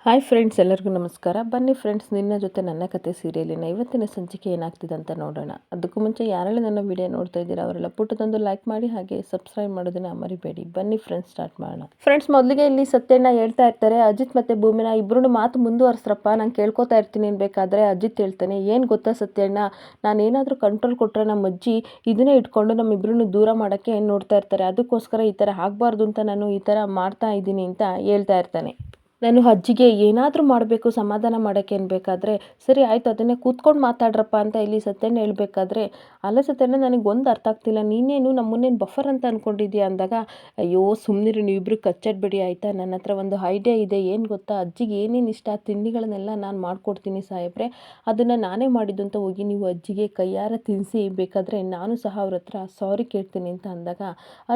Hi friends, ಎಲ್ಲರಿಗೂ ನಮಸ್ಕಾರ. ಬನ್ನಿ ಫ್ರೆಂಡ್ಸ್, ನಿನ್ನ ಜೊತೆ ನನ್ನ ಕತೆ ಸೀರಿಯಲಿನ ಇವತ್ತಿನ ಸಂಚಿಕೆ ಏನಾಗ್ತಿದೆ ಅಂತ ನೋಡೋಣ. ಅದಕ್ಕೂ ಮುಂಚೆ ಯಾರೆಲ್ಲ ನನ್ನ ವಿಡಿಯೋ ನೋಡ್ತಾ ಇದ್ದೀರಾ ಅವರೆಲ್ಲ ಪುಟ್ಟದೊಂದು ಲೈಕ್ ಮಾಡಿ, ಹಾಗೆ ಸಬ್ಸ್ಕ್ರೈಬ್ ಮಾಡೋದನ್ನ ಮರಿಬೇಡಿ. ಬನ್ನಿ ಫ್ರೆಂಡ್ಸ್, ಸ್ಟಾರ್ಟ್ ಮಾಡೋಣ. ಫ್ರೆಂಡ್ಸ್, ಮೊದಲಿಗೆ ಇಲ್ಲಿ ಸತ್ಯಣ್ಣ ಹೇಳ್ತಾ ಇರ್ತಾರೆ, ಅಜಿತ್ ಮತ್ತೆ ಭೂಮಿನ ಇಬ್ಬರು ಮಾತು ಮುಂದುವರ್ಸ್ರಪ್ಪ, ನಾನು ಕೇಳ್ಕೊತಾ ಇರ್ತೀನಿ ಅನ್ಬೇಕಾದ್ರೆ ಅಜಿತ್ ಹೇಳ್ತಾನೆ, ಏನು ಗೊತ್ತಾ ಸತ್ಯಣ್ಣ, ನಾನೇನಾದರೂ ಕಂಟ್ರೋಲ್ ಕೊಟ್ಟರೆ ನಮ್ಮ ಅಜ್ಜಿ ಇದನ್ನೇ ಇಟ್ಕೊಂಡು ನಮ್ಮಿಬ್ಬರನ್ನು ದೂರ ಮಾಡೋಕ್ಕೆ ನೋಡ್ತಾ ಇರ್ತಾರೆ. ಅದಕ್ಕೋಸ್ಕರ ಈ ಥರ ಆಗಬಾರ್ದು ಅಂತ ನಾನು ಈ ಥರ ಮಾಡ್ತಾ ಇದ್ದೀನಿ ಅಂತ ಹೇಳ್ತಾ ಇರ್ತಾನೆ. ನಾನು ಅಜ್ಜಿಗೆ ಏನಾದರೂ ಮಾಡಬೇಕು ಸಮಾಧಾನ ಮಾಡೋಕ್ಕೆ ಅನ್ಬೇಕಾದ್ರೆ, ಸರಿ ಆಯಿತು ಅದನ್ನೇ ಕೂತ್ಕೊಂಡು ಮಾತಾಡ್ರಪ್ಪ ಅಂತ ಇಲ್ಲಿ ಸತ್ಯಣ್ಣ ಹೇಳ್ಬೇಕಾದ್ರೆ, ಅಲ್ಲ ಸತ್ಯಣ್ಣ, ನನಗೆ ಒಂದು ಅರ್ಥ ಆಗ್ತಿಲ್ಲ, ನೀನೇನು ನಮ್ಮನ್ನೇನು ಬಫರ್ ಅಂತ ಅಂದ್ಕೊಂಡಿದ್ಯಾ ಅಂದಾಗ, ಅಯ್ಯೋ ಸುಮ್ಮನಿರಿ ನೀವಿಬ್ರು ಕಚ್ಚಾಡ್ಬೇಡಿ ಆಯಿತಾ, ನನ್ನ ಹತ್ರ ಒಂದು ಐಡಿಯಾ ಇದೆ. ಏನು ಗೊತ್ತಾ, ಅಜ್ಜಿಗೆ ಏನೇನು ಇಷ್ಟ ತಿಂಡಿಗಳನ್ನೆಲ್ಲ ನಾನು ಮಾಡಿಕೊಡ್ತೀನಿ ಸಾಹೇಬ್ರೆ, ಅದನ್ನು ನಾನೇ ಮಾಡಿದ್ದು ಅಂತ ಹೋಗಿ ನೀವು ಅಜ್ಜಿಗೆ ಕೈಯಾರ ತಿನ್ನಿಸಿ, ಬೇಕಾದರೆ ನಾನು ಸಹ ಅವ್ರ ಹತ್ರ ಸಾರಿ ಕೇಳ್ತೀನಿ ಅಂತ ಅಂದಾಗ,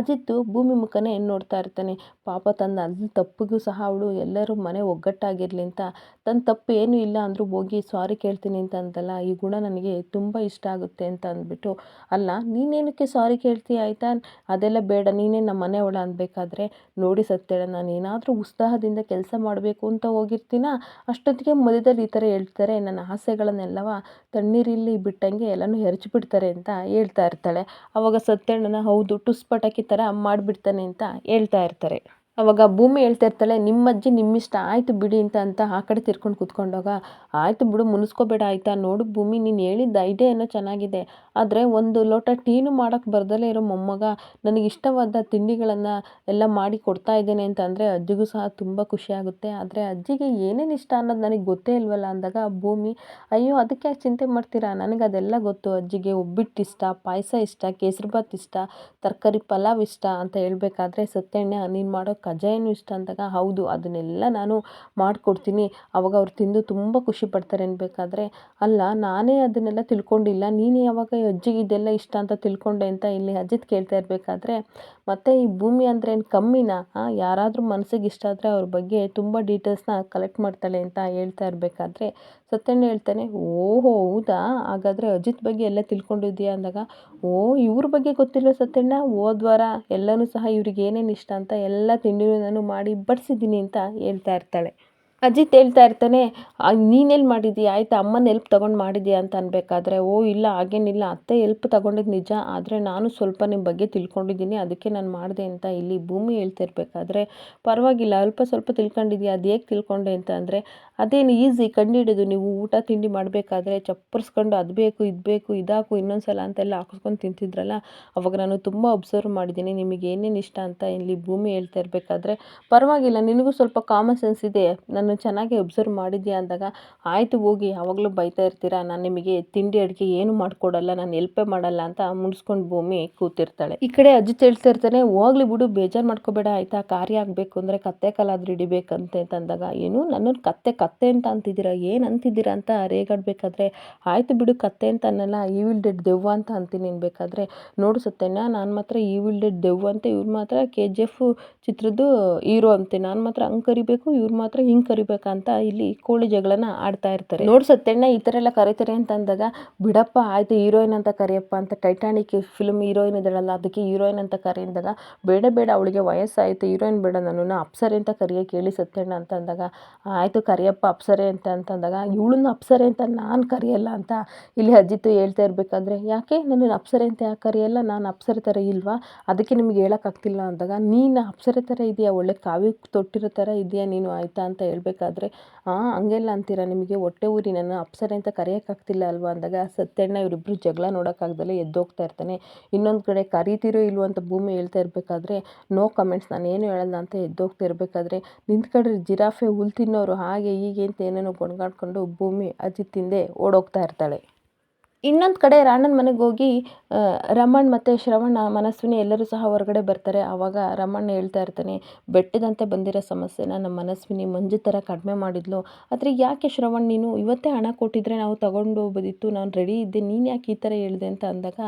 ಅಜಿತ್ತು ಭೂಮಿ ಮುಖನೇ ನೋಡ್ತಾ ಇರ್ತಾನೆ. ಪಾಪ ತನ್ನ ಅಲ್ಲಿ ತಪ್ಪಿಗೂ ಸಹ ಅವಳು ಎಲ್ಲರೂ ಮನೆ ಒಗ್ಗಟ್ಟಾಗಿರಲಿ ಅಂತ ತನ್ನ ತಪ್ಪು ಏನೂ ಇಲ್ಲ ಅಂದರೂ ಹೋಗಿ ಸಾರಿ ಕೇಳ್ತೀನಿ ಅಂತ ಅಂತಲ್ಲ, ಈ ಗುಣ ನನಗೆ ತುಂಬ ಇಷ್ಟ ಆಗುತ್ತೆ ಅಂತ ಅಂದ್ಬಿಟ್ಟು, ಅಲ್ಲ ನೀನೇನಕ್ಕೆ ಸಾರಿ ಕೇಳ್ತೀಯ ಆಯಿತಾ, ಅದೆಲ್ಲ ಬೇಡ, ನೀನೇ ನಮ್ಮ ಮನೆಯವಳ ಅನ್ಬೇಕಾದ್ರೆ, ನೋಡಿ ಸತ್ಯಣ್ಣ, ನಾನು ಏನಾದರೂ ಉತ್ಸಾಹದಿಂದ ಕೆಲಸ ಮಾಡಬೇಕು ಅಂತ ಹೋಗಿರ್ತೀನ, ಅಷ್ಟೊತ್ತಿಗೆ ಮಧ್ಯದಲ್ಲಿ ಈ ಥರ ಹೇಳ್ತಾರೆ, ನನ್ನ ಆಸೆಗಳನ್ನೆಲ್ಲವ ತಣ್ಣೀರಲ್ಲಿ ಬಿಟ್ಟಂಗೆ ಎಲ್ಲನೂ ಎರಚಿಬಿಡ್ತಾರೆ ಅಂತ ಹೇಳ್ತಾ ಇರ್ತಾಳೆ. ಅವಾಗ ಸತ್ಯಣ್ಣನ ಹೌದು ಟುಸ್ ಪಟಾಕಿ ಥರ ಮಾಡಿಬಿಡ್ತಾನೆ ಅಂತ ಹೇಳ್ತಾ ಇರ್ತಾರೆ. ಅವಾಗ ಭೂಮಿ ಹೇಳ್ತಾ ಇರ್ತಾಳೆ, ನಿಮ್ಮ ಅಜ್ಜಿ ನಿಮ್ಮಿಷ್ಟ ಆಯಿತು ಬಿಡಿ ಅಂತ ಆ ಕಡೆ ತಿರ್ಕೊಂಡು ಕೂತ್ಕೊಂಡಾಗ, ಆಯಿತು ಬಿಡು ಮುನಿಸ್ಕೋಬೇಡ ಆಯಿತಾ, ನೋಡು ಭೂಮಿ, ನೀನು ಹೇಳಿದ್ದ ಐಡಿಯಾ ಏನೋ ಚೆನ್ನಾಗಿದೆ, ಆದರೆ ಒಂದು ಲೋಟ ಟೀನು ಮಾಡೋಕ್ಕೆ ಬರ್ದಲೇ ಇರೋ ಮೊಮ್ಮಗ ನನಗೆ ಇಷ್ಟವಾದ ತಿಂಡಿಗಳನ್ನು ಎಲ್ಲ ಮಾಡಿ ಕೊಡ್ತಾ ಇದ್ದೇನೆ ಅಂತ ಅಂದರೆ ಅಜ್ಜಿಗೂ ಸಹ ತುಂಬ ಖುಷಿಯಾಗುತ್ತೆ. ಆದರೆ ಅಜ್ಜಿಗೆ ಏನೇನು ಇಷ್ಟ ಅನ್ನೋದು ನನಗೆ ಗೊತ್ತೇ ಇಲ್ವಲ್ಲ ಅಂದಾಗ ಭೂಮಿ, ಅಯ್ಯೋ ಅದಕ್ಕೆ ಯಾಕೆ ಚಿಂತೆ ಮಾಡ್ತೀರಾ, ನನಗೆ ಅದೆಲ್ಲ ಗೊತ್ತು, ಅಜ್ಜಿಗೆ ಒಬ್ಬಿಟ್ಟು ಇಷ್ಟ, ಪಾಯಸ ಇಷ್ಟ, ಕೇಸರಿಬಾತ್ ಇಷ್ಟ, ತರಕಾರಿ ಪಲಾವ್ ಇಷ್ಟ ಅಂತ ಹೇಳ್ಬೇಕಾದ್ರೆ ಸತ್ಯಣ್ಣ, ನೀನು ಮಾಡೋ ಕಜ್ಜಾಯನೂ ಇಷ್ಟ ಅಂದಾಗ, ಹೌದು ಅದನ್ನೆಲ್ಲ ನಾನು ಮಾಡಿಕೊಡ್ತೀನಿ, ಅವಾಗ ಅವ್ರು ತಿಂದು ತುಂಬ ಖುಷಿ ಪಡ್ತಾರೆ ಅನ್ಬೇಕಾದ್ರೆ, ಅಲ್ಲ ನಾನೇ ಅದನ್ನೆಲ್ಲ ತಿಳ್ಕೊಂಡಿಲ್ಲ, ನೀನು ಯಾವಾಗ ಅಜ್ಜಿಗೆ ಇದೆಲ್ಲ ಇಷ್ಟ ಅಂತ ತಿಳ್ಕೊಂಡೆ ಅಂತ ಇಲ್ಲಿ ಅಜಿತ್ ಕೇಳ್ತಾ ಇರಬೇಕಾದ್ರೆ, ಮತ್ತು ಈ ಭೂಮಿ ಅಂದರೆ ಏನು ಕಮ್ಮಿನಾ, ಯಾರಾದರೂ ಮನಸ್ಸಿಗೆ ಇಷ್ಟ ಆದರೆ ಅವ್ರ ಬಗ್ಗೆ ತುಂಬ ಡೀಟೇಲ್ಸ್ನ ಕಲೆಕ್ಟ್ ಮಾಡ್ತಾಳೆ ಅಂತ ಹೇಳ್ತಾ ಇರಬೇಕಾದ್ರೆ ಸತ್ಯಣ್ಣ ಹೇಳ್ತಾನೆ, ಓಹೋ ಹೌದಾ, ಹಾಗಾದರೆ ಅಜಿತ್ ಬಗ್ಗೆ ಎಲ್ಲ ತಿಳ್ಕೊಂಡಿದ್ಯಾ ಅಂದಾಗ, ಓ ಇವ್ರ ಬಗ್ಗೆ ಗೊತ್ತಿಲ್ಲ ಸತ್ಯಣ್ಣ, ಹೋದ್ವಾರ ಎಲ್ಲನೂ ಸಹ ಇವ್ರಿಗೆ ಏನೇನು ಇಷ್ಟ ಅಂತ ಎಲ್ಲ ತಿಂಡಿನೂ ನಾನು ಮಾಡಿ ಬಡಿಸಿದ್ದೀನಿ ಅಂತ ಹೇಳ್ತಾ ಇರ್ತಾಳೆ. ಅಜಿತ್ ಹೇಳ್ತಾ ಇರ್ತಾನೆ, ನೀನೆಲ್ಲಿ ಮಾಡಿದ್ದೀಯ ಆಯಿತಾ, ಅಮ್ಮನ ಹೆಲ್ಪ್ ತೊಗೊಂಡು ಮಾಡಿದ್ಯಾ ಅಂತ ಅನ್ಬೇಕಾದ್ರೆ, ಓ ಇಲ್ಲ ಹಾಗೇನಿಲ್ಲ, ಅತ್ತೆ ಹೆಲ್ಪ್ ತೊಗೊಂಡಿದ್ದು ನಿಜ, ಆದರೆ ನಾನು ಸ್ವಲ್ಪ ನಿಮ್ಮ ಬಗ್ಗೆ ತಿಳ್ಕೊಂಡಿದ್ದೀನಿ ಅದಕ್ಕೆ ನಾನು ಮಾಡಿದೆ ಅಂತ ಇಲ್ಲಿ ಭೂಮಿ ಹೇಳ್ತಾ ಇರಬೇಕಾದ್ರೆ, ಪರವಾಗಿಲ್ಲ ಅಲ್ಪ ಸ್ವಲ್ಪ ತಿಳ್ಕೊಂಡಿದ್ಯಾ, ಅದು ಹೇಗೆ ತಿಳ್ಕೊಂಡೆ ಅಂತ ಅಂದರೆ, ಅದೇನು ಈಸಿ ಕಂಡುಹಿಡಿದು, ನೀವು ಊಟ ತಿಂಡಿ ಮಾಡಬೇಕಾದ್ರೆ ಚಪ್ಪರ್ಸ್ಕೊಂಡು ಅದು ಬೇಕು ಇದು ಬೇಕು ಇದಾಕು ಇನ್ನೊಂದು ಸಲ ಅಂತೆಲ್ಲ ಹಾಕಿಸ್ಕೊಂಡು ತಿಂತಿದ್ರಲ್ಲ, ಅವಾಗ ನಾನು ತುಂಬ ಅಬ್ಸರ್ವ್ ಮಾಡಿದ್ದೀನಿ ನಿಮಗೆ ಏನೇನು ಇಷ್ಟ ಅಂತ ಇಲ್ಲಿ ಭೂಮಿ ಹೇಳ್ತಾ ಇರಬೇಕಾದ್ರೆ, ಪರವಾಗಿಲ್ಲ ನಿನಗೂ ಸ್ವಲ್ಪ ಕಾಮನ್ ಸೆನ್ಸ್ ಇದೆ, ನಾನು ಚೆನ್ನಾಗಿ ಅಬ್ಸರ್ವ್ ಮಾಡಿದ್ಯಾ ಅಂದಾಗ, ಆಯಿತು ಹೋಗಿ ಯಾವಾಗಲೂ ಬೈತಾ ಇರ್ತೀರಾ, ನಾನು ನಿಮಗೆ ತಿಂಡಿ ಅಡುಗೆ ಏನು ಮಾಡಿಕೊಡಲ್ಲ, ನಾನು ಹೆಲ್ಪೇ ಮಾಡಲ್ಲ ಅಂತ ಮುನ್ಸ್ಕೊಂಡು ಭೂಮಿ ಕೂತಿರ್ತಾಳೆ. ಈ ಕಡೆ ಅಜಿತ್ ಹೇಳ್ತಾ ಇರ್ತಾನೆ, ಹೋಗ್ಲಿ ಬಿಡು ಬೇಜಾರು ಮಾಡ್ಕೋಬೇಡ ಆಯಿತಾ, ಕಾರ್ಯ ಆಗಬೇಕು ಅಂದರೆ ಕತ್ತೆ ಕಾಲಾದರೂ ಹಿಡಿಬೇಕಂತೆ ಅಂದಾಗ, ಏನು ನನ್ನನ್ನು ಕತ್ತೆ ಕತ್ತೆ ಅಂತ ಅಂತಿದ್ದೀರಾ, ಏನು ಅಂತಿದ್ದೀರಾ ಅಂತ ರೇಗಾಡಬೇಕಾದ್ರೆ, ಆಯಿತು ಬಿಡು ಕತ್ತೆ ಅಂತ ಅನ್ನಲ್ಲ, ಈವಿಲ್ ಡೆಡ್ ದೆವ್ವ ಅಂತ ಅಂತೀನಿ ಅನ್ಬೇಕಾದ್ರೆ, ನೋಡು ಸತ್ಯಣ್ಣ, ನಾನು ಮಾತ್ರ ಈವಿಲ್ ಡೆಡ್ ದೆವ್ವ ಅಂತ, ಇವ್ರು ಮಾತ್ರ KGF ಚಿತ್ರದ್ದು ಹೀರೋ ಅಂತೆ, ನಾನು ಮಾತ್ರ ಹಂಗೆ ಕರಿಬೇಕು, ಇವ್ರು ಮಾತ್ರ ಹಿಂಗೆ ಕರಿಬೇಕಂತ ಇಲ್ಲಿ ಕೋಳಿ ಜಗಳನ ಆಡ್ತಾ ಇರ್ತಾರೆ. ನೋಡು ಸತ್ಯಣ್ಣ, ಈ ಥರ ಎಲ್ಲ ಕರೀತಾರೆ ಅಂತ ಅಂದಾಗ, ಬಿಡಪ್ಪ ಆಯಿತು ಹೀರೋಯಿನ್ ಅಂತ ಕರಿಯಪ್ಪ ಅಂತ, ಟೈಟಾನಿಕ್ ಫಿಲ್ಮ್ ಹೀರೋಯಿನ್ ಇದ್ದಾಳಲ್ಲ ಅದಕ್ಕೆ ಹೀರೋಯಿನ್ ಅಂತ ಕರೆಯಿಂದಾಗ, ಬೇಡ ಬೇಡ ಅವಳಿಗೆ ವಯಸ್ಸಾಯಿತು ಹೀರೋಯಿನ್ ಬೇಡ, ನನ್ನನ್ನು ಅಪ್ಸರೆ ಅಂತ ಕರಿಯೋಕೆ ಹೇಳಿ ಸತ್ಯಣ್ಣ ಅಂತ ಅಂದಾಗ, ಆಯಿತು ಕರಿಯಪ್ಪ ಅಪ್ಸರೆ ಅಂತ ಅಂದಾಗ, ಇವಳನ್ನ ಅಪ್ಸರೆ ಅಂತ ನಾನು ಕರೆಯಲ್ಲ ಅಂತ ಇಲ್ಲಿ ಅಜಿತ್ ಹೇಳ್ತಾ ಇರಬೇಕಾದ್ರೆ, ಯಾಕೆ ನನ್ನನ್ನು ಅಪ್ಸರೆ ಅಂತ ಯಾಕೆ ಕರೆಯಲ್ಲ, ನಾನು ಅಪ್ಸರೆ ಥರ ಇಲ್ವಾ, ಅದಕ್ಕೆ ನಿಮ್ಗೆ ಹೇಳೋಕ್ಕಾಗ್ತಿಲ್ಲ ಅಂದಾಗ, ನೀನು ಅಪ್ಸರೆ ಥರ ಇದೆಯಾ, ಒಳ್ಳೆ ಕಾವಿ ತೊಟ್ಟಿರೋ ಥರ ಇದೆಯಾ ನೀನು ಆಯಿತಾ ಅಂತ ಹೇಳ್ಬೇಕಾದ್ರೆ, ಹಂಗೆಲ್ಲ ಅಂತೀರಾ, ನಿಮಗೆ ಹೊಟ್ಟೆ ಊರಿ ನನ್ನ ಅಪ್ಸರೆ ಅಂತ ಕರೆಯೋಕ್ಕಾಗ್ತಿಲ್ಲ ಅಲ್ವಾ ಅಂದಾಗ ಸತ್ಯಣ್ಣ ಇವರಿಬ್ಬರು ಜಗಳ ನೋಡೋಕ್ಕಾಗ್ದಲೇ ಎದ್ದೋಗ್ತಾ ಇರ್ತಾನೆ. ಇನ್ನೊಂದು ಕಡೆ ಕರೀತಿರೋ ಇಲ್ವೋ ಅಂತ ಭೂಮಿ ಹೇಳ್ತಾ ಇರಬೇಕಾದ್ರೆ, ನೋ ಕಮೆಂಟ್ಸ್, ನಾನು ಏನು ಹೇಳಲ್ಲ ಅಂತ ಎದ್ದೋಗ್ತಾ ಇರಬೇಕಾದ್ರೆ, ನಿಂತ್ಕೊಂಡ್ರೆ ಜಿರಾಫೆ ಹುಲ್ ತಿನ್ನೋರು ಹಾಗೆ ಹೀಗೆ ಅಂತ ಏನೇನೋ ಗೊಣಗಾಡ್ಕೊಂಡು ಭೂಮಿ ಅಜಿತ್ ಹಿಂದೆ ಓಡೋಗ್ತಾ ಇರ್ತಾಳೆ. ಇನ್ನೊಂದು ಕಡೆ ರಾಣನ ಮನೆಗೆ ಹೋಗಿ ರಮಣ್ ಮತ್ತು ಶ್ರವಣ ಮನಸ್ವಿನಿ ಎಲ್ಲರೂ ಸಹ ಹೊರಗಡೆ ಬರ್ತಾರೆ. ಆವಾಗ ರಮಣ್ ಹೇಳ್ತಾ ಇರ್ತಾನೆ, ಬೆಟ್ಟದಂತೆ ಬಂದಿರೋ ಸಮಸ್ಯೆನ ನಮ್ಮ ಮನಸ್ವಿನಿ ಮಂಜು ಥರ ಕಡಿಮೆ ಮಾಡಿದ್ಲು, ಆದರೆ ಯಾಕೆ ಶ್ರವಣ್ ನೀನು ಇವತ್ತೇ ಹಣ ಕೊಟ್ಟಿದ್ರೆ ನಾವು ತಗೊಂಡು ಹೋಗ್ಬೋದಿತ್ತು, ನಾನು ರೆಡಿ ಇದ್ದೆ, ನೀನು ಯಾಕೆ ಈ ಥರ ಹೇಳಿದೆ ಅಂತ ಅಂದಾಗ,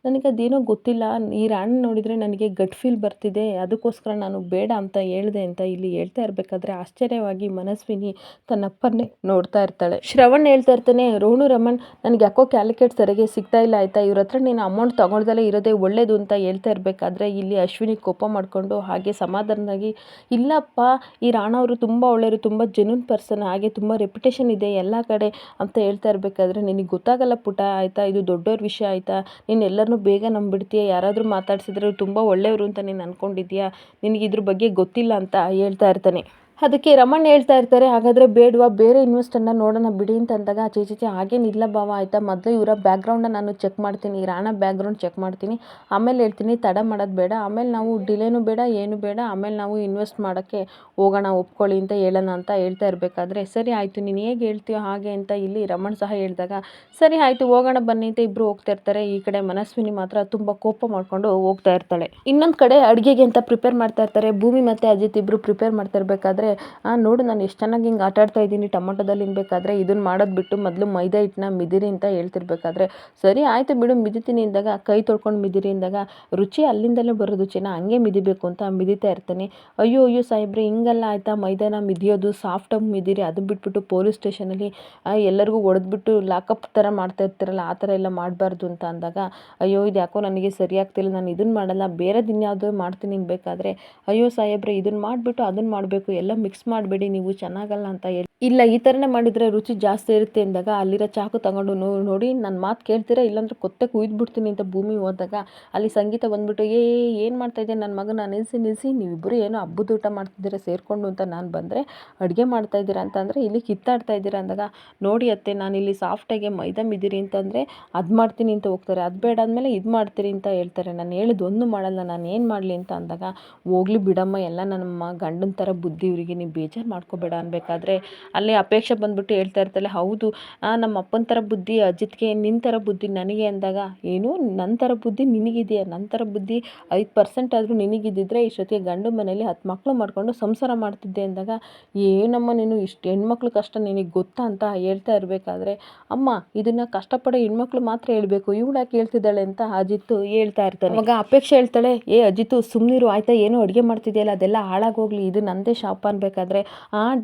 ನನಗೆ ಅದೇನೋ ಗೊತ್ತಿಲ್ಲ, ಈ ರಾಣ್ ನೋಡಿದರೆ ನನಗೆ ಗಟ್ ಫೀಲ್ ಬರ್ತಿದೆ, ಅದಕ್ಕೋಸ್ಕರ ನಾನು ಬೇಡ ಅಂತ ಹೇಳಿದೆ ಅಂತ ಇಲ್ಲಿ ಹೇಳ್ತಾ ಇರಬೇಕಾದ್ರೆ ಆಶ್ಚರ್ಯವಾಗಿ ಮನಸ್ವಿನಿ ತನ್ನಪ್ಪನ್ನೇ ನೋಡ್ತಾ ಇರ್ತಾಳೆ. ಶ್ರವಣ್ ಹೇಳ್ತಾ ಇರ್ತಾನೆ, ರೋಣು ರಮಣ್ ನನಗೆ ಯಾಕೋ ಕ್ಯಾಲ್ಕುಲೇಟ್ ಟಿಕೆಟ್ ಸರಿಯಾಗಿ ಸಿಗ್ತಾ ಇಲ್ಲ ಆಯಿತಾ, ಇವ್ರ ಹತ್ರ ನೀನು ಅಮೌಂಟ್ ತೊಗೊಳ್ದಲ್ಲೇ ಇರೋದೇ ಒಳ್ಳೇದು ಅಂತ ಹೇಳ್ತಾ ಇರಬೇಕಾದ್ರೆ ಇಲ್ಲಿ ಅಶ್ವಿನಿ ಕೋಪ ಮಾಡಿಕೊಂಡು ಹಾಗೆ ಸಮಾಧಾನವಾಗಿ, ಇಲ್ಲಪ್ಪ ಈ ರಾಣ ಅವರು ತುಂಬ ಒಳ್ಳೆಯವರು, ತುಂಬ ಜೆನ್ಯೂನ್ ಪರ್ಸನ್, ಹಾಗೆ ತುಂಬ ರೆಪ್ಯುಟೇಷನ್ ಇದೆ ಎಲ್ಲ ಕಡೆ ಅಂತ ಹೇಳ್ತಾ ಇರಬೇಕಾದ್ರೆ, ನಿನಗೆ ಗೊತ್ತಾಗಲ್ಲ ಪುಟ ಆಯಿತಾ, ಇದು ದೊಡ್ಡವ್ರ ವಿಷಯ ಆಯಿತಾ, ನೀನು ಎಲ್ಲರನ್ನೂ ಬೇಗ ನಂಬಿಡ್ತೀಯ, ಯಾರಾದರೂ ಮಾತಾಡ್ಸಿದ್ರೆ ತುಂಬ ಒಳ್ಳೆಯವರು ಅಂತ ನೀನು ಅಂದ್ಕೊಂಡಿದ್ಯಾ, ನಿನಗೆ ಇದ್ರ ಬಗ್ಗೆ ಗೊತ್ತಿಲ್ಲ ಅಂತ ಹೇಳ್ತಾ ಇರ್ತಾನೆ. ಅದಕ್ಕೆ ರಮಣ್ ಹೇಳ್ತಾ ಇರ್ತಾರೆ, ಹಾಗಾದರೆ ಬೇಡವಾ, ಬೇರೆ ಇನ್ವೆಸ್ಟರ್ನ ನೋಡೋಣ ಬಿಡಿ ಅಂತ ಅಂದಾಗ, ಚೇಚಿಚೆ ಹಾಗೇನಿಲ್ಲ ಭಾವ ಆಯಿತಾ, ಮೊದಲು ಇವರ ಬ್ಯಾಕ್ಗ್ರೌಂಡನ್ನ ನಾನು ಚೆಕ್ ಮಾಡ್ತೀನಿ, ರಾಣಾ ಬ್ಯಾಕ್ಗ್ರೌಂಡ್ ಚೆಕ್ ಮಾಡ್ತೀನಿ, ಆಮೇಲೆ ಹೇಳ್ತೀನಿ, ತಡ ಮಾಡೋದು ಬೇಡ, ಆಮೇಲೆ ನಾವು ಡಿಲೇನೂ ಬೇಡ ಏನು ಬೇಡ, ಆಮೇಲೆ ನಾವು ಇನ್ವೆಸ್ಟ್ ಮಾಡೋಕ್ಕೆ ಹೋಗೋಣ ಒಪ್ಕೊಳ್ಳಿ ಅಂತ ಹೇಳೋಣ ಅಂತ ಹೇಳ್ತಾ ಇರಬೇಕಾದ್ರೆ, ಸರಿ ಆಯಿತು ನೀನು ಹೇಗೆ ಹೇಳ್ತೀಯೋ ಹಾಗೆ ಅಂತ ಇಲ್ಲಿ ರಮಣ್ ಸಹ ಹೇಳಿದಾಗ, ಸರಿ ಆಯಿತು ಹೋಗೋಣ ಬನ್ನಿ ಅಂತ ಇಬ್ಬರು ಹೋಗ್ತಾ ಇರ್ತಾರೆ. ಈ ಕಡೆ ಮನಸ್ವಿನಿ ಮಾತ್ರ ತುಂಬ ಕೋಪ ಮಾಡಿಕೊಂಡು ಹೋಗ್ತಾ ಇರ್ತಾಳೆ. ಇನ್ನೊಂದು ಕಡೆ ಅಡುಗೆಗೆ ಅಂತ ಪ್ರಿಪೇರ್ ಮಾಡ್ತಾ ಇರ್ತಾರೆ. ಭೂಮಿ ಮತ್ತು ಅಜಿತ್ ಇಬ್ಬರು ಪ್ರಿಪೇರ್ ಮಾಡ್ತಾ ಇರಬೇಕಾದ್ರೆ, ನೋಡು ನಾನು ಎಷ್ಟು ಚೆನ್ನಾಗಿ ಹಿಂಗೆ ಆಟ ಆಡ್ತಾ ಇದ್ದೀನಿ ಟೊಮೊಟೊದಲ್ಲಿ ಬೇಕಾದರೆ, ಇದನ್ನು ಮಾಡೋದು ಬಿಟ್ಟು ಮೊದಲು ಮೈದಾ ಹಿಟ್ಟನ್ನ ಮಿದಿರಿ ಅಂತ ಹೇಳ್ತಿರ್ಬೇಕಾದ್ರೆ, ಸರಿ ಆಯಿತು ಬಿಡು ಮಿದಿತೀನಿ ಇಂದಾಗ, ಕೈ ತೊಳ್ಕೊಂಡು ಮಿದಿರಿ ಇಂದಾಗ, ರುಚಿ ಅಲ್ಲಿಂದಲೇ ಬರೋದು ಚಿನ್ನ, ಹಂಗೆ ಮಿದಿಬೇಕು ಅಂತ ಮಿದಿತಾ ಇರ್ತಾನೆ. ಅಯ್ಯೋ ಅಯ್ಯೋ ಸಾಹೇಬ್ರೆ ಹಿಂಗಲ್ಲ ಆಯಿತಾ, ಮೈದಾನ ಮಿದಿಯೋದು ಸಾಫ್ಟಾಗಿ ಮಿದಿರಿ, ಅದು ಬಿಟ್ಬಿಟ್ಟು ಪೊಲೀಸ್ ಸ್ಟೇಷನಲ್ಲಿ ಎಲ್ಲರಿಗೂ ಹೊಡೆದ್ಬಿಟ್ಟು ಲಾಕಪ್ ಥರ ಮಾಡ್ತಾ ಇರ್ತಾರಲ್ಲ ಆ ಥರ ಎಲ್ಲ ಮಾಡಬಾರ್ದು ಅಂತ ಅಂದಾಗ, ಅಯ್ಯೋ ಇದು ಯಾಕೋ ನನಗೆ ಸರಿ ಆಗ್ತಿಲ್ಲ, ನಾನು ಇದನ್ನು ಮಾಡಲ್ಲ ಬೇರೆದು ಇನ್ಯಾವುದೋ ಮಾಡ್ತೀನಿ ಬೇಕಾದರೆ, ಅಯ್ಯೋ ಸಾಹೇಬ್ರೆ ಇದನ್ನು ಮಾಡಿಬಿಟ್ಟು ಅದನ್ನು ಮಾಡಬೇಕು, ಎಲ್ಲ ಮಿಕ್ಸ್ ಮಾಡಬೇಡಿ ನೀವು ಚೆನ್ನಾಗಲ್ಲ ಅಂತ ಹೇಳಿ, ಇಲ್ಲ ಈ ಥರನೇ ಮಾಡಿದರೆ ರುಚಿ ಜಾಸ್ತಿ ಇರುತ್ತೆ ಅಂದಾಗ, ಅಲ್ಲಿರೋ ಚಾಕು ತಗೊಂಡು ನೋಡಿ ನನ್ನ ಮಾತು ಕೇಳ್ತೀರಾ ಇಲ್ಲಾಂದ್ರೆ ಕೊತ್ತೆ ಕುಯ್ದುಬಿಡ್ತೀನಿ ಅಂತ ಭೂಮಿ ಹೋದಾಗ, ಅಲ್ಲಿ ಸಂಗೀತ ಬಂದ್ಬಿಟ್ಟು ಏನು ಮಾಡ್ತಾಯಿದ್ದೆ ನನ್ನ ಮಗನ, ನಿಲ್ಲಿಸಿ ನೀವಿಬ್ಬರು ಏನೋ ಹಬ್ಬದ ಊಟ ಮಾಡ್ತಿದ್ದೀರಾ ಸೇರಿಕೊಂಡು ಅಂತ ನಾನು ಬಂದರೆ ಅಡುಗೆ ಮಾಡ್ತಾಯಿದ್ದೀರಾ ಅಂತಂದರೆ ಇಲ್ಲಿ ಕಿತ್ತಾಡ್ತಾ ಇದ್ದೀರಾ ಅಂದಾಗ, ನೋಡಿ ಅತ್ತೆ ನಾನು ಇಲ್ಲಿ ಸಾಫ್ಟಾಗಿ ಮೈದಾ ಮಿದಿರಿ ಅಂತಂದರೆ ಅದು ಮಾಡ್ತೀನಿ ಅಂತ ಹೋಗ್ತಾರೆ, ಅದು ಬೇಡ ಅಂದಮೇಲೆ ಇದು ಮಾಡ್ತೀರಿ ಅಂತ ಹೇಳ್ತಾರೆ, ನಾನು ಹೇಳಿದ್ದು ಒಂದು ಮಾಡಲ್ಲ, ನಾನು ಏನು ಮಾಡಲಿ ಅಂತ ಅಂದಾಗ, ಹೋಗ್ಲಿ ಬಿಡಮ್ಮ ಎಲ್ಲ ನನ್ನ ಗಂಡನ ಥರ ಬುದ್ಧಿ ಇವರಿಗೆ, ನೀವು ಬೇಜಾರು ಮಾಡ್ಕೋಬೇಡ ಅನ್ಬೇಕಾದ್ರೆ, ಅಲ್ಲಿ ಅಪೇಕ್ಷೆ ಬಂದ್ಬಿಟ್ಟು ಹೇಳ್ತಾ ಇರ್ತಾಳೆ, ಹೌದು ನಮ್ಮ ಅಪ್ಪನ ಥರ ಬುದ್ಧಿ ಅಜಿತ್ಗೆ, ನಿನ್ನ ಥರ ಬುದ್ಧಿ ನನಗೆ ಅಂದಾಗ, ಏನು ನನ್ನ ಥರ ಬುದ್ಧಿ ನಿನಗಿದೆಯಾ, ನನ್ನ ಥರ ಬುದ್ಧಿ 5% ಆದರೂ ನಿನಗಿದ್ದಿದ್ರೆ ಇಷ್ಟೊತ್ತಿಗೆ ಗಂಡು ಮನೇಲಿ 10 ಮಕ್ಕಳು ಮಾಡ್ಕೊಂಡು ಸಂಸಾರ ಮಾಡ್ತಿದ್ದೆ ಅಂದಾಗ, ಏನಮ್ಮ ನೀನು ಇಷ್ಟು ಹೆಣ್ಮಕ್ಳು ಕಷ್ಟ ನಿನಗೆ ಗೊತ್ತಾ ಅಂತ ಹೇಳ್ತಾ ಇರಬೇಕಾದ್ರೆ, ಅಮ್ಮ ಇದನ್ನು ಕಷ್ಟಪಡೋ ಹೆಣ್ಮಕ್ಳು ಮಾತ್ರ ಹೇಳಬೇಕು, ಇವಳು ಯಾಕೆ ಹೇಳ್ತಿದ್ದಾಳೆ ಅಂತ ಅಜಿತ್ತು ಹೇಳ್ತಾ ಇರ್ತಾನೆ. ಅವಾಗ ಅಪೇಕ್ಷೆ ಹೇಳ್ತಾಳೆ, ಅಜಿತ್ತು ಸುಮ್ಮನಿರು ಆಯಿತಾ, ಏನೋ ಅಡುಗೆ ಮಾಡ್ತಿದೆಯಲ್ಲ ಅದೆಲ್ಲ ಹಾಳಾಗೋಗ್ಲಿ, ಇದು ನಂದೇ ಶಾಪ್ ಅನ್ಬೇಕಾದ್ರೆ,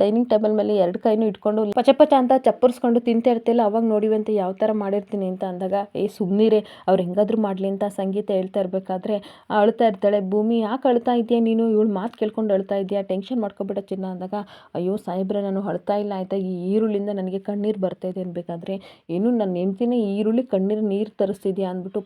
ಡೈನಿಂಗ್ ಟೇಬಲ್ ಮೇಲೆ 2 ಕೈನೂ ಇಟ್ಕೊಂಡು ಪಚ ಅಂತ ಚಪ್ಪರ್ಸ್ಕೊಂಡು ತಿಂತಾ ಇರ್ತಿಲ್ಲ, ಅವಾಗ ನೋಡಿವಂತೆ ಯಾವ ಥರ ಮಾಡಿರ್ತೀನಿ ಅಂತ ಅಂದಾಗ, ಸುಮ್ಮನಿರೇ ಅವ್ರು ಹೆಂಗಾದ್ರೂ ಮಾಡಲಿ ಅಂತ ಸಂಗೀತ ಹೇಳ್ತಾ ಇರಬೇಕಾದ್ರೆ ಅಳ್ತಾ ಇರ್ತಾಳೆ. ಭೂಮಿ ಯಾಕೆ ಅಳ್ತಾ ಇದೆಯಾ ನೀನು, ಇವಳು ಮಾತು ಕೇಳ್ಕೊಂಡು ಅಳ್ತಾ ಇದೆಯಾ, ಟೆನ್ಷನ್ ಮಾಡ್ಕೊಬೇಡ ಚಿನ್ನ ಅಂದಾಗ, ಅಯ್ಯೋ ಸಾಹೇಬ್ರೆ ನಾನು ಅಳ್ತಾ ಇಲ್ಲ ಆಯಿತಾ, ಈ ಈರುಳ್ಳಿಂದ ನನಗೆ ಕಣ್ಣೀರು ಬರ್ತಾ ಇದೆ ಅನ್ಬೇಕಾದ್ರೆ, ಏನು ನನ್ನ ಹೆಂಡ್ತಿನೇ ಈರುಳ್ಳಿ ಕಣ್ಣೀರು ನೀರು ತರಿಸ್ತಿದ್ಯಾ ಅಂದ್ಬಿಟ್ಟು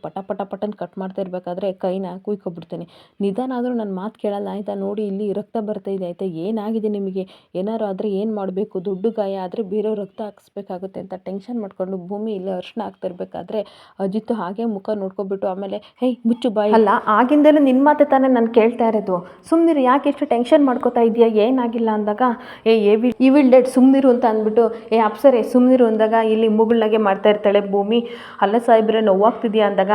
ಪಟನ್ ಕಟ್ ಮಾಡ್ತಾ ಇರಬೇಕಾದ್ರೆ ಕೈನ ಕುಯ್ಕೊಬಿಡ್ತೇನೆ, ನಿಧಾನ ಆದರೂ ನನ್ನ ಮಾತು ಕೇಳಲ್ಲ ಆಯಿತಾ, ನೋಡಿ ಇಲ್ಲಿ ರಕ್ತ ಬರ್ತಾ ಇದೆ ಆಯಿತಾ, ಏನಾಗಿದೆ ನಿಮಗೆ, ಏನಾರು ಆದರೆ ಏನು ಮಾಡಬೇಕು, ದೊಡ್ಡ ಗಾಯ ಆದರೆ ಬೇರೆಯವ್ರು ರಕ್ತ ಹಾಕಿಸ್ಬೇಕಾಗುತ್ತೆ ಅಂತ ಟೆನ್ಷನ್ ಮಾಡ್ಕೊಂಡು ಭೂಮಿ ಇಲ್ಲಿ ಅರ್ಶನ ಆಗ್ತಾ ಇರಬೇಕಾದ್ರೆ, ಅಜಿತ್ತು ಹಾಗೆ ಮುಖ ನೋಡ್ಕೊಬಿಟ್ಟು ಆಮೇಲೆ, ಮುಚ್ಚು ಬಾಯಿ, ಅಲ್ಲ ಆಗಿಂದಲೂ ನಿನ್ನ ಮಾತೆ ತಾನೇ ನಾನು ಕೇಳ್ತಾ ಇರೋದು, ಸುಮ್ಮನಿರು ಯಾಕೆ ಎಷ್ಟು ಟೆನ್ಷನ್ ಮಾಡ್ಕೋತಾ ಇದೆಯಾ, ಏನಾಗಿಲ್ಲ ಅಂದಾಗ, ಈ ವಿಲ್ ಡೆಡ್ ಸುಮ್ಮನಿರು ಅಂತ ಅಂದ್ಬಿಟ್ಟು, ಅಪ್ಸರೆ ಸುಮ್ಮನಿರು ಅಂದಾಗ, ಇಲ್ಲಿ ಮುಗುಳ್ನಾಗೆ ಮಾಡ್ತಾ ಇರ್ತಾಳೆ ಭೂಮಿ, ಅಲ್ಲ ಸಾಹೇಬ್ರೆ ನೋವಾಗ್ತಿದೆಯಾ ಅಂದಾಗ,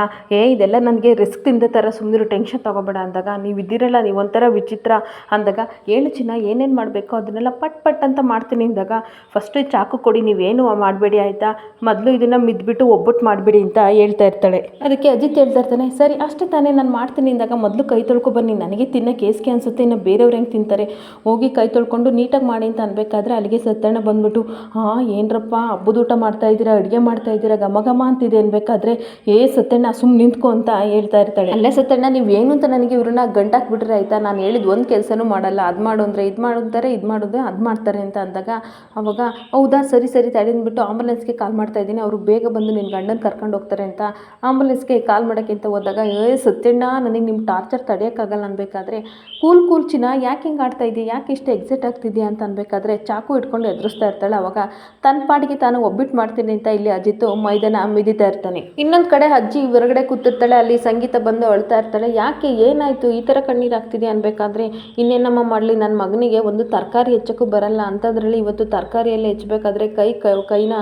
ಇದೆಲ್ಲ ನನಗೆ ರಿಸ್ಕ್ ತಿಂದ ಥರ ಸುಮ್ಮನಿರು ಟೆನ್ಷನ್ ತೊಗೋಬೇಡ ಅಂದಾಗ, ನೀವು ಇದ್ದೀರಲ್ಲ ನೀವು ಒಂಥರ ವಿಚಿತ್ರ ಅಂದಾಗ, ಹೇಳು ಚಿನ್ನ ಏನೇನು ಮಾಡಬೇಕು ಅದನ್ನೆಲ್ಲ ಪಟ್ ಅಂತ ಮಾಡ್ತೀನಿ ಅಂದಾಗ, ಫಸ್ಟು ಚಾಕು ಕೊಡಿ, ನೀವೇನು ಮಾಡಬೇಡಿ ಆಯಿತಾ, ಮೊದಲು ಇದನ್ನು ಮಿದ್ಬಿಟ್ಟು ಒಬ್ಬಟ್ಟು ಮಾಡಬೇಡಿ ಅಂತ ಹೇಳ್ತಾ ಇರ್ತಾಳೆ. ಅದಕ್ಕೆ ಅಜಿತ್ ಹೇಳ್ತಾ ಇರ್ತಾನೆ, ಸರಿ ಅಷ್ಟೇ ತಾನೇ ನಾನು ಮಾಡ್ತೀನಿ ಅಂದಾಗ, ಮೊದಲು ಕೈ ತೊಳ್ಕೊ ಬನ್ನಿ, ನನಗೆ ತಿನ್ನೋಕೆ ಏಸ್ಕೆ ಅನಿಸುತ್ತೆ, ಇನ್ನು ಬೇರೆಯವ್ರು ಹೆಂಗೆ ತಿಂತಾರೆ, ಹೋಗಿ ಕೈ ತೊಳ್ಕೊಂಡು ನೀಟಾಗಿ ಮಾಡಿ ಅಂತ ಅನ್ಬೇಕಾದ್ರೆ, ಅಲ್ಲಿಗೆ ಸತ್ಯಣ್ಣ ಬಂದ್ಬಿಟ್ಟು, ಏನರಪ್ಪ ಹಬ್ಬದ ಊಟ ಮಾಡ್ತಾ ಇದ್ದೀರಾ, ಅಡುಗೆ ಮಾಡ್ತಾ ಇದ್ದೀರಾ, ಘಮ ಅಂತಿದೆ ಅನ್ಬೇಕಾದ್ರೆ, ಸತ್ಯಣ್ಣ ಸುಮ್ಮನೆ ನಿಂತ್ಕೊ ಅಂತ ಹೇಳ್ತಾ ಇರ್ತಾಳೆ. ಅಲ್ಲೇ ಸತ್ಯಣ್ಣ ನೀವು ಏನು ಅಂತ ನನಗೆ ಇವ್ರನ್ನ ಗಂಟಾಕ್ಬಿಟ್ರೆ ಆಯಿತಾ, ನಾನು ಹೇಳಿದ ಒಂದು ಕೆಲಸನೂ ಮಾಡಲ್ಲ, ಅದು ಮಾಡು ಅಂದರೆ ಇದು ಮಾಡುತ್ತಾರೆ, ಇದು ಮಾಡಿದ್ರೆ ಅದು ಮಾಡ್ತಾರೆ ಅಂತ ಅಂದಾಗ, ಅವಾಗ ಹೌದಾ ಸರಿ ತಡೆದ್ಬಿಟ್ಟು ಆಂಬುಲೆನ್ಸ್ಗೆ ಕಾಲ್ ಮಾಡ್ತಾ ಇದ್ದೀನಿ, ಅವರು ಬೇಗ ಬಂದು ನಿನ್ನ ಗಂಡನ ಕರ್ಕೊಂಡು ಹೋಗ್ತಾರೆ ಅಂತ ಆಂಬುಲೆನ್ಸ್ಗೆ ಕಾಲ್ ಮಾಡೋಕ್ಕೆ ಅಂತ ಹೋದಾಗ, ಸತ್ಯಣ್ಣ ನನಗೆ ನಿಮ್ಮ ಟಾರ್ಚರ್ ತಡೆಯೋಕ್ಕಾಗಲ್ಲ ಅನ್ಬೇಕಾದ್ರೆ, ಕೂಲ್ ಚಿನ್ನ ಯಾಕೆ ಹಿಂಗೆ ಆಡ್ತಾ ಇದೆಯಾ, ಯಾಕೆ ಇಷ್ಟು ಎಕ್ಸೈಟ್ ಆಗ್ತಿದೆಯಾ ಅಂತ ಅನ್ಬೇಕಾದ್ರೆ, ಚಾಕು ಇಟ್ಕೊಂಡು ಎದುರಿಸ್ತಾ ಇರ್ತಾಳೆ. ಅವಾಗ ತನ್ನ ಪಾಡಿಗೆ ತಾನು ಒಬ್ಬಿಟ್ಟು ಮಾಡ್ತೀನಿ ಅಂತ ಇಲ್ಲಿ ಅಜಿತ್ತು ಮೈದಾನ ಮಿದಿತಾ ಇರ್ತಾನೆ. ಇನ್ನೊಂದು ಕಡೆ ಅಜ್ಜಿ ಹೊರಗಡೆ ಕೂತಿರ್ತಾಳೆ, ಅಲ್ಲಿ ಸಂಗೀತ ಬಂದು ಅಳ್ತಾ ಇರ್ತಾಳೆ, ಯಾಕೆ ಏನಾಯಿತು ಈ ಥರ ಕಣ್ಣೀರು ಆಗ್ತಿದೆ ಅನ್ಬೇಕಾದ್ರೆ, ಇನ್ನೇನಮ್ಮ ಮಾಡಲಿ, ನನ್ನ ಮಗನಿಗೆ ಒಂದು ತರಕಾರಿ ಹೆಚ್ಚಕ್ಕೂ ಬರಲ್ಲ ಅಂಥದ್ರಲ್ಲಿ ಇವತ್ತು ತರಕಾರಿಯೆಲ್ಲ ಹೆಚ್ಚಬೇಕಾದ್ರೆ ಕೈನ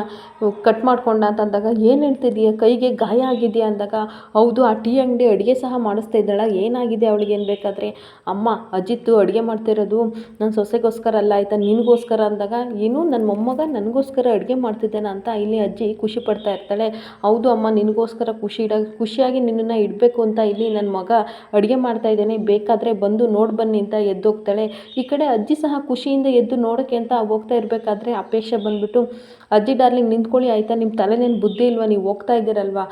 ಕಟ್ ಮಾಡ್ಕೊಂಡ ಅಂತಂದಾಗ, ಏನು ಹೇಳ್ತಿದೀಯ, ಕೈಗೆ ಗಾಯ ಆಗಿದೆಯಾ ಅಂದಾಗ, ಹೌದು ಆ ಟೀ ಅಂಗಡಿ ಅಡುಗೆ ಸಹ ಮಾಡಿಸ್ತಾ ಇದ್ದಾಳ, ಏನಾಗಿದೆ ಅವಳಿಗೆ ಅನ್ಬೇಕಾದ್ರೆ, ಅಮ್ಮ ಅಜಿತ್ತು ಅಡುಗೆ ಮಾಡ್ತಿರೋದು ನನ್ನ ಸೊಸೆಗೋಸ್ಕರ ಅಲ್ಲ ಆಯಿತಾ, ನಿನಗೋಸ್ಕರ ಅಂದಾಗ, ಏನು ನನ್ನ ಮೊಮ್ಮಗ ನನಗೋಸ್ಕರ ಅಡುಗೆ ಮಾಡ್ತಿದ್ದೇನೆ ಅಂತ ಇಲ್ಲಿ ಅಜ್ಜಿ ಖುಷಿ ಪಡ್ತಾ ಇರ್ತಾಳೆ. ಹೌದು ಅಮ್ಮ ನಿನಗೋಸ್ಕರ ಖುಷಿಯಾಗಿ ನಿನ್ನನ್ನು ಇಡಬೇಕು ಅಂತ ಇಲ್ಲಿ ನನ್ನ ಮಗ ಅಡುಗೆ ಮಾಡ್ತಾ ಇದ್ದೇನೆ, ಬೇಕಾದರೆ ಬಂದು ನೋಡಿ ಬನ್ನಿ ಅಂತ ಎದ್ದೋಗ್ತಾಳೆ. ಈ ಕಡೆ ಅಜ್ಜಿ ಸಹ ಖುಷಿಯಿಂದ ಎದ್ದು ನೋಡೋಕ್ಕೆ ಅಂತ ಹೋಗ್ತಾ ಇರಬೇಕಾದ್ರೆ ಅಪೇಕ್ಷೆ ಬಂದುಬಿಟ್ಟು ಅಜ್ಜಿ ಡಾರ್ಲಿಂಗ್ ನಿಂತ್ಕೊಳ್ಳಿ ಆಯಿತಾ, ನಿಮ್ಮ ತಲೆನೇನು ಬುದ್ಧಿ ಇಲ್ವಾ, ನೀವು ಹೋಗ್ತಾ ಇದ್ದೀರಲ್ವಾ,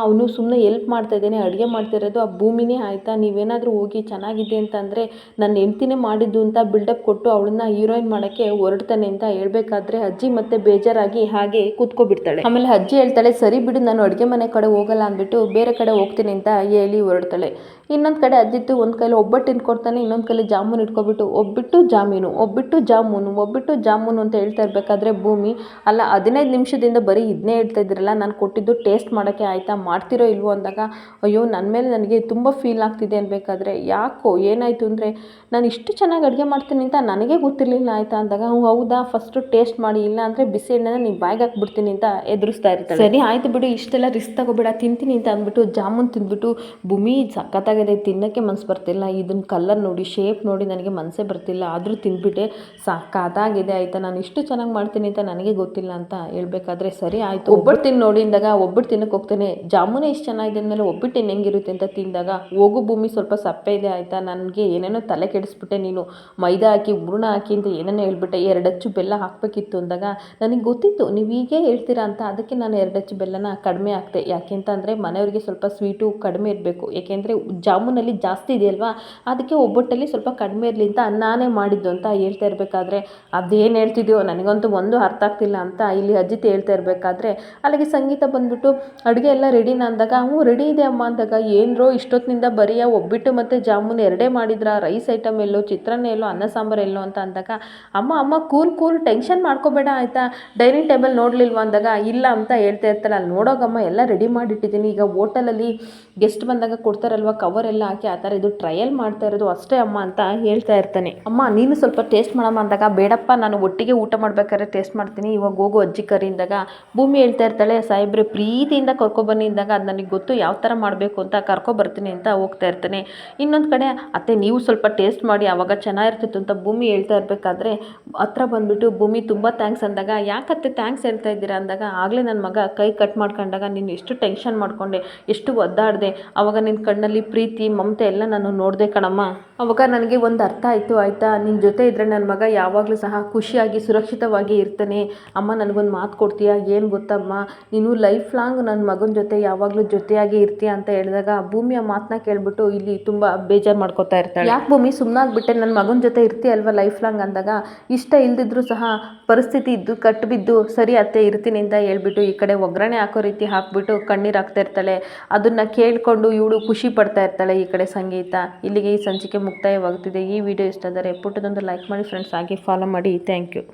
ಅವನು ಸುಮ್ಮನೆ ಎಲ್ಪ್ ಮಾಡ್ತಾ ಇದ್ದಾನೆ, ಅಡುಗೆ ಮಾಡ್ತಿರೋದು ಆ ಭೂಮಿನೇ ಆಯಿತಾ, ನೀವೇನಾದರೂ ಹೋಗಿ ಚೆನ್ನಾಗಿದೆ ಅಂತಂದರೆ ನನ್ನ ಹೆಂಡ್ತಿನೇ ಮಾಡಿದ್ದು ಅಂತ ಬಿಲ್ಡಪ್ ಕೊಟ್ಟು ಅವಳನ್ನ ಹೀರೋಯಿನ್ ಮಾಡೋಕ್ಕೆ ಹೊರಡ್ತಾನೆ ಅಂತ ಹೇಳ್ಬೇಕಾದ್ರೆ ಅಜ್ಜಿ ಮತ್ತೆ ಬೇಜಾರಾಗಿ ಹಾಗೆ ಕೂತ್ಕೊಬಿಡ್ತಾಳೆ. ಆಮೇಲೆ ಅಜ್ಜಿ ಹೇಳ್ತಾಳೆ ಸರಿ ಬಿಡು ನಾನು ಅಡುಗೆ ಮನೆ ಕಡೆ ಹೋಗಲ್ಲ ಅಂದ್ಬಿಟ್ಟು ಬೇರೆ ಕಡೆ ಹೋಗ್ತೀನಿ ಅಂತ ಹೇಳಿ ಹೊರಡ್ತಾಳೆ. ಇನ್ನೊಂದು ಕಡೆ ಅಜ್ಜಿತ್ತು ಒಂದು ಕೈಲಿ ಒಬ್ಬಟ್ಟು ತಿನ್ಕೊಡ್ತಾನೆ, ಇನ್ನೊಂದು ಕೈಲಿ ಜಾಮೂನು ಇಟ್ಕೊಬಿಟ್ಟು ಒಬ್ಬಿಟ್ಟು ಜಾಮೀನು ಒಬ್ಬಿಟ್ಟು ಜಾಮೂನು ಅಂತ ಹೇಳ್ತಾ ಇರಬೇಕಾದ್ರೆ ಭೂಮಿ ಅಲ್ಲ 15 ನಿಮಿಷದಿಂದ ಬರೀ ಇದನ್ನೇ ಹೇಳ್ತಾ ಇದ್ದೀರಲ್ಲ, ನಾನು ಕೊಟ್ಟಿದ್ದು ಟೇಸ್ಟ್ ಮಾಡೋಕ್ಕೆ ಆಯಿತಾ, ಮಾಡ್ತಿರೋ ಇಲ್ವೋ ಅಂದಾಗ ಅಯ್ಯೋ ನನ್ನ ಮೇಲೆ ನನಗೆ ತುಂಬ ಫೀಲ್ ಆಗ್ತಿದೆ ಅನ್ಬೇಕಾದ್ರೆ ಯಾಕೋ ಏನಾಯಿತು ಅಂದರೆ ನಾನು ಇಷ್ಟು ಚೆನ್ನಾಗಿ ಅಡುಗೆ ಮಾಡ್ತೀನಿ ಅಂತ ನನಗೆ ಗೊತ್ತಿರಲಿಲ್ಲ ಆಯಿತಾ ಅಂದಾಗ ಹೌದಾ ಫಸ್ಟು ಟೇಸ್ಟ್ ಮಾಡಿ, ಇಲ್ಲ ಅಂದರೆ ಬಿಸಿ ಎಣ್ಣೆನ ನೀವು ಬಾಯಿಗೆ ಹಾಕ್ಬಿಡ್ತೀನಿ ಅಂತ ಎದುರಿಸ್ತಾ ಇರ್ತಾರೆ. ಸರಿ ಆಯಿತು ಬಿಡು ಇಷ್ಟೆಲ್ಲ ರಿಸ್ಕ್ ತಗೋಬೇಡ ತಿಂತೀನಿ ಅಂತ ಅಂದ್ಬಿಟ್ಟು ಜಾಮೂನ್ ತಿಂದ್ಬಿಟ್ಟು ಭೂಮಿ ಸಖತ್ತಾಗಿದೆ ತಿನ್ನೋಕ್ಕೆ ಮನಸ್ಸು ಬರ್ತಿಲ್ಲ, ಇದನ್ನ ಕಲರ್ ನೋಡಿ ಶೇಪ್ ನೋಡಿ ನನಗೆ ಮನಸ್ಸೇ ಬರ್ತಿಲ್ಲ, ಆದರೂ ತಿಂದ್ಬಿಟ್ಟೆ ಸಖತ್ತಾಗಿದೆ ಆಯಿತಾ, ನಾನು ಇಷ್ಟು ಚೆನ್ನಾಗಿ ಮಾಡ್ತೀನಿ ಅಂತ ನನಗೆ ಗೊತ್ತಿಲ್ಲ ಅಂತ ಹೇಳ್ಬೇಕಾದ್ರೆ ಸರಿ ಆಯಿತು ಒಬ್ಬಟ್ಟು ತಿಂದು ನೋಡಿ ಅಂದಾಗ ಒಬ್ಬಟ್ಟು ತಿನ್ನಕ್ಕೆ ಹೋಗ್ತೇನೆ, ಜಾಮೂನೇ ಇಷ್ಟು ಚೆನ್ನಾಗಿದೆ ಅಂದಮೇಲೆ ಒಬ್ಬಟ್ಟು ಹೆಂಗಿರುತ್ತೆ ಅಂತ ತಿಂದಾಗ ಹೋಗು ಭೂಮಿ ಸ್ವಲ್ಪ ಸಪ್ಪೆ ಇದೆ ಆಯಿತಾ, ನನಗೆ ಏನೇನೋ ತಲೆ ಕೆಡಿಸ್ಬಿಟ್ಟೆ, ನೀನು ಮೈದಾ ಹಾಕಿ ಹೂರಣ ಹಾಕಿ ಅಂತ ಏನೇನೋ ಹೇಳ್ಬಿಟ್ಟೆ, 2 ಅಚ್ಚು ಬೆಲ್ಲ ಹಾಕಬೇಕಿತ್ತು ಅಂದಾಗ ನನಗೆ ಗೊತ್ತಿತ್ತು ನೀವು ಹೀಗೆ ಹೇಳ್ತೀರಾ ಅಂತ, ಅದಕ್ಕೆ ನಾನು 2 ಅಚ್ಚು ಬೆಲ್ಲನ ಕಡಿಮೆ ಹಾಕ್ತೆ, ಯಾಕೆಂತಂದರೆ ಮನೆಯವ್ರಿಗೆ ಸ್ವಲ್ಪ ಸ್ವೀಟು ಕಡಿಮೆ ಇರಬೇಕು, ಏಕೆಂದರೆ ಜಾಮೂನಲ್ಲಿ ಜಾಸ್ತಿ ಇದೆಯಲ್ವಾ ಅದಕ್ಕೆ ಒಬ್ಬಟ್ಟಲ್ಲಿ ಸ್ವಲ್ಪ ಕಡಿಮೆ ಇರಲಿ ಅಂತ ನಾನೇ ಮಾಡಿದ್ದು ಅಂತ ಹೇಳ್ತಾ ಇರಬೇಕಾದ್ರೆ ಅದೇನು ಹೇಳ್ತಿದ್ಯೋ ನನಗಂತೂ ಒಂದು ಅರ್ಥ ಆಗ್ತಿಲ್ಲ ಅಂತ ಇಲ್ಲಿ ಅಜ್ಜಿತ್ ಹೇಳ್ತಾ ಇರಬೇಕಾದ್ರೆ ಅಲ್ಲಿಗೆ ಸಂಗೀತ ಬಂದ್ಬಿಟ್ಟು ಅಡುಗೆ ಎಲ್ಲ ರೆಡಿನ ಅಂದಾಗ ರೆಡಿ ಇದೆ ಅಮ್ಮ ಅಂದಾಗ ಏನರೋ ಇಷ್ಟೊತ್ತಿನಿಂದ ಬರೀ ಒಬ್ಬಿಟ್ಟು ಮತ್ತು ಜಾಮೂನ್ 2 ಮಾಡಿದ್ರ, ರೈಸ್ ಐಟಮ್ ಎಲ್ಲೋ, ಚಿತ್ರಾನ್ನ ಎಲ್ಲೋ, ಅನ್ನ ಸಾಂಬಾರು ಎಲ್ಲೋ ಅಂತ ಅಂದಾಗ ಅಮ್ಮ ಕೂಲ್ ಟೆನ್ಷನ್ ಮಾಡ್ಕೋಬೇಡ ಆಯಿತಾ, ಡೈನಿಂಗ್ ಟೇಬಲ್ ನೋಡಲಿಲ್ವ ಅಂದಾಗ ಇಲ್ಲ ಅಂತ ಹೇಳ್ತಾ ಇರ್ತಾಳೆ, ಅಲ್ಲಿ ನೋಡೋಗಮ್ಮ ಎಲ್ಲ ರೆಡಿ ಮಾಡಿಟ್ಟಿದ್ದೀನಿ, ಈಗ ಹೋಟೆಲಲ್ಲಿ ಗೆಸ್ಟ್ ಬಂದಾಗ ಕೊಡ್ತಾರಲ್ವ ಕವರ್ ಎಲ್ಲ ಹಾಕಿ ಆ ಥರ ಇದು ಟ್ರಯಲ್ ಮಾಡ್ತಾ ಇರೋದು ಅಷ್ಟೇ ಅಮ್ಮ ಅಂತ ಹೇಳ್ತಾ ಇರ್ತಾನೆ. ಅಮ್ಮ ನೀನು ಸ್ವಲ್ಪ ಟೇಸ್ಟ್ ಮಾಡಮ್ಮ ಅಂದಾಗ ಬೇಡಪ್ಪ ನಾನು ಒಟ್ಟಿಗೆ ಊಟ ಮಾಡ್ಬೇಕಾದ್ರೆ ಟೇಸ್ಟ್ ಮಾಡ್ತೀನಿ, ಇವಾಗ ಹೋಗು ಅಜ್ಜಿ ಕರಿ ಅಂದಾಗ ಭೂಮಿ ಹೇಳ್ತಾ ಇರ್ತಾಳೆ ಸಾಹೇಬ್ರೆ ಪ್ರೀತಿಯಿಂದ ಕರ್ಕೊಬನ್ನಿ ಅಂದಾಗ ಅದು ನನಗೆ ಗೊತ್ತು ಯಾವ ಥರ ಮಾಡಬೇಕು ಅಂತ ಕರ್ಕೊಬರ್ತೀನಿ ಅಂತ ಹೋಗ್ತಾ ಇರ್ತಾನೆ. ಇನ್ನೊಂದು ಕಡೆ ಅತ್ತೆ ನೀವು ಸ್ವಲ್ಪ ಟೇಸ್ಟ್ ಮಾಡಿ ಆವಾಗ ಚೆನ್ನಾಗಿರ್ತಿತ್ತು ಅಂತ ಭೂಮಿ ಹೇಳ್ತಾ ಇರಬೇಕಾದ್ರೆ ಹತ್ರ ಬಂದುಬಿಟ್ಟು ಭೂಮಿ ತುಂಬ ಥ್ಯಾಂಕ್ಸ್ ಅಂದಾಗ ಯಾಕತ್ತೆ ಥ್ಯಾಂಕ್ಸ್ ಹೇಳ್ತಾ ಇದ್ದೀರಾ ಅಂದಾಗ ಆಗಲೇ ನನ್ನ ಮಗ ಕೈ ಕಟ್ ಮಾಡ್ಕೊಂಡಾಗ ನೀನು ಎಷ್ಟು ಟೆನ್ಷನ್ ಮಾಡ್ಕೊಂಡೆ, ಎಷ್ಟು ಒದ್ದಾಡಿದೆ, ಆವಾಗ ನಿನ್ನ ಕಣ್ಣಲ್ಲಿ ಪ್ರೀತಿ ಮಮತೆ ಎಲ್ಲ ನಾನು ನೋಡಿದೆ ಕಣಮ್ಮ, ಅವಾಗ ನನಗೆ ಒಂದು ಅರ್ಥ ಆಯಿತು ಆಯಿತಾ, ನಿನ್ನ ಜೊತೆ ಇದ್ದರೆ ನನ್ನ ಮಗ ಯಾವಾಗಲೂ ಸಹ ಖುಷಿಯಾಗಿ ಸುರಕ್ಷಿತವಾಗಿ ಇರ್ತಾನೆ, ಅಮ್ಮ ನನಗೊಂದು ಮಾತು ಕೊಡ್ತೀಯಾ ಏನು ಗೊತ್ತಮ್ಮ, ನೀನು ಲೈಫ್ ಲಾಂಗ್ ನನ್ನ ಮಗನ ಜೊತೆ ಯಾವಾಗಲೂ ಜೊತೆಯಾಗಿ ಇರ್ತೀಯ ಅಂತ ಹೇಳಿದಾಗ ಭೂಮಿಯ ಮಾತನ್ನ ಕೇಳ್ಬಿಟ್ಟು ಇಲ್ಲಿ ತುಂಬ ಬೇಜಾರು ಮಾಡ್ಕೋತಾ ಇರ್ತಾಳೆ. ಯಾಕೆ ಭೂಮಿ ಸುಮ್ಮನಾಗ್ಬಿಟ್ಟೆ, ನನ್ನ ಮಗನ ಜೊತೆ ಇರ್ತೀಯಲ್ವ ಲೈಫ್ ಲಾಂಗ್ ಅಂದಾಗ ಇಷ್ಟ ಇಲ್ದಿದ್ರು ಸಹ ಪರಿಸ್ಥಿತಿ ಇದ್ದು ಕಟ್ಟಿಬಿದ್ದು ಸರಿ ಅತ್ತೆ ಇರ್ತೀನಿ ಅಂತ ಹೇಳ್ಬಿಟ್ಟು ಈ ಕಡೆ ಒಗ್ಗರಣೆ ಹಾಕೋ ರೀತಿ ಹಾಕ್ಬಿಟ್ಟು ಕಣ್ಣೀರು ಹಾಕ್ತಾ ಇರ್ತಾಳೆ. ಅದನ್ನು ಕೇಳಿಕೊಂಡು ಇವಳು ಖುಷಿ ಪಡ್ತಾ ಇರ್ತಾಳೆ ಈ ಕಡೆ ಸಂಗೀತ. ಇಲ್ಲಿಗೆ ಈ ಸಂಚಿಕೆ ಮುಕ್ತಾಯವಾಗುತ್ತಿದೆ. ಈ ವಿಡಿಯೋ ಇಷ್ಟ ಆದರೆ ಪುಟ್ಟದೊಂದು ಲೈಕ್ ಮಾಡಿ ಫ್ರೆಂಡ್ಸ್, ಹಾಗೆ ಫಾಲೋ ಮಾಡಿ. Thank you.